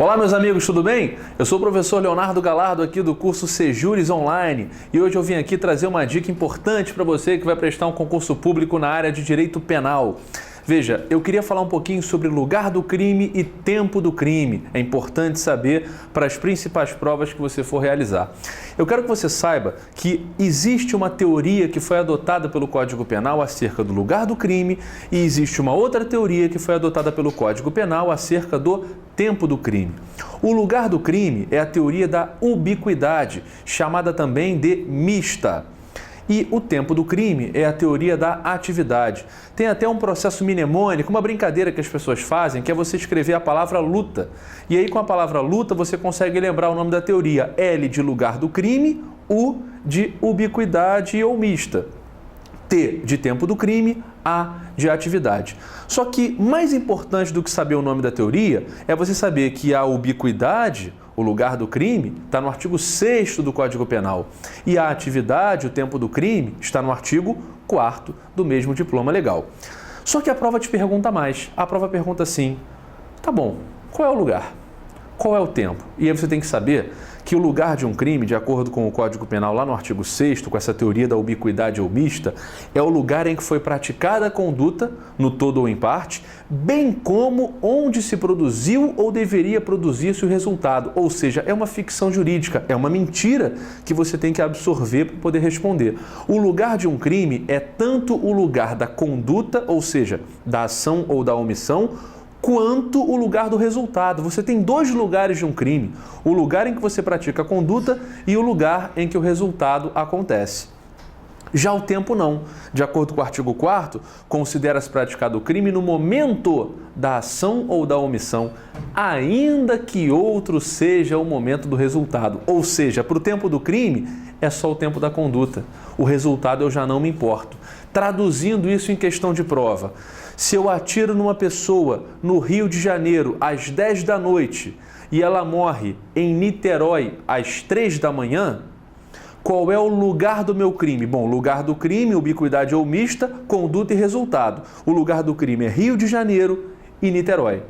Olá meus amigos, tudo bem? Eu sou o professor Leonardo Galardo aqui do curso Sejures Online e hoje eu vim aqui trazer uma dica importante para você que vai prestar um concurso público na área de direito penal. Veja, eu queria falar um pouquinho sobre lugar do crime e tempo do crime. É importante saber para as principais provas que você for realizar. Eu quero que você saiba que existe uma teoria que foi adotada pelo Código Penal acerca do lugar do crime e existe uma outra teoria que foi adotada pelo Código Penal acerca do tempo do crime. O lugar do crime é a teoria da ubiquidade, chamada também de mista. E o tempo do crime é a teoria da atividade. Tem até um processo mnemônico, uma brincadeira que as pessoas fazem, que é você escrever a palavra luta. E aí com a palavra luta você consegue lembrar o nome da teoria. L de lugar do crime, U de ubiquidade ou mista. T de tempo do crime, A de atividade. Só que mais importante do que saber o nome da teoria é você saber que a ubiquidade, o lugar do crime, está no artigo 6º do Código Penal. E a atividade, o tempo do crime, está no artigo 4º do mesmo diploma legal. Só que a prova te pergunta mais. A prova pergunta assim, tá bom, qual é o lugar? Qual é o tempo? E aí você tem que saber que o lugar de um crime, de acordo com o Código Penal, lá no artigo 6º, com essa teoria da ubiquidade ou mista, é o lugar em que foi praticada a conduta, no todo ou em parte, bem como onde se produziu ou deveria produzir-se o resultado. Ou seja, é uma ficção jurídica, é uma mentira que você tem que absorver para poder responder. O lugar de um crime é tanto o lugar da conduta, ou seja, da ação ou da omissão, quanto o lugar do resultado. Você tem dois lugares de um crime, o lugar em que você pratica a conduta e o lugar em que o resultado acontece. Já o tempo não. De acordo com o artigo 4º, considera-se praticado o crime no momento da ação ou da omissão, ainda que outro seja o momento do resultado. Ou seja, para o tempo do crime, é só o tempo da conduta. O resultado eu já não me importo. Traduzindo isso em questão de prova, se eu atiro numa pessoa no Rio de Janeiro às 10 da noite e ela morre em Niterói às 3 da manhã, qual é o lugar do meu crime? Bom, lugar do crime, ubiquidade ou mista, conduta e resultado. O lugar do crime é Rio de Janeiro e Niterói.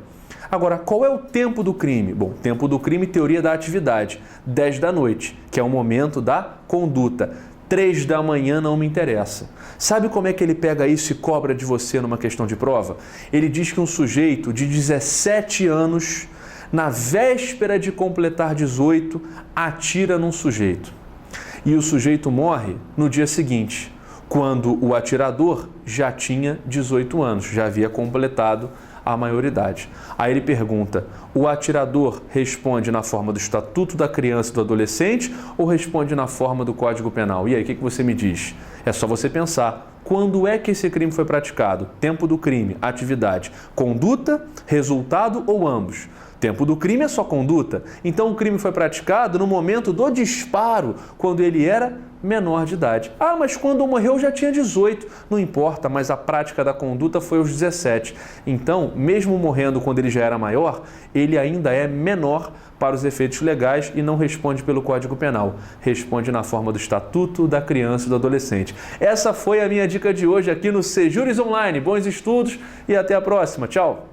Agora, qual é o tempo do crime? Bom, tempo do crime, teoria da atividade, 10 da noite, que é o momento da conduta. 3 da manhã não me interessa. Sabe como é que ele pega isso e cobra de você numa questão de prova? Ele diz que um sujeito de 17 anos, na véspera de completar 18, atira num sujeito. E o sujeito morre no dia seguinte, quando o atirador já tinha 18 anos, já havia completado a maioridade. Aí ele pergunta, o atirador responde na forma do Estatuto da Criança e do Adolescente ou responde na forma do Código Penal? E aí, o que você me diz? É só você pensar, quando é que esse crime foi praticado? Tempo do crime, atividade, conduta, resultado ou ambos? Tempo do crime é só conduta, então o crime foi praticado no momento do disparo, quando ele era menor de idade. Ah, mas quando morreu já tinha 18. Não importa, mas a prática da conduta foi aos 17. Então, mesmo morrendo quando ele já era maior, ele ainda é menor para os efeitos legais e não responde pelo Código Penal. Responde na forma do Estatuto da Criança e do Adolescente. Essa foi a minha dica de hoje aqui no Sejures Online. Bons estudos e até a próxima. Tchau!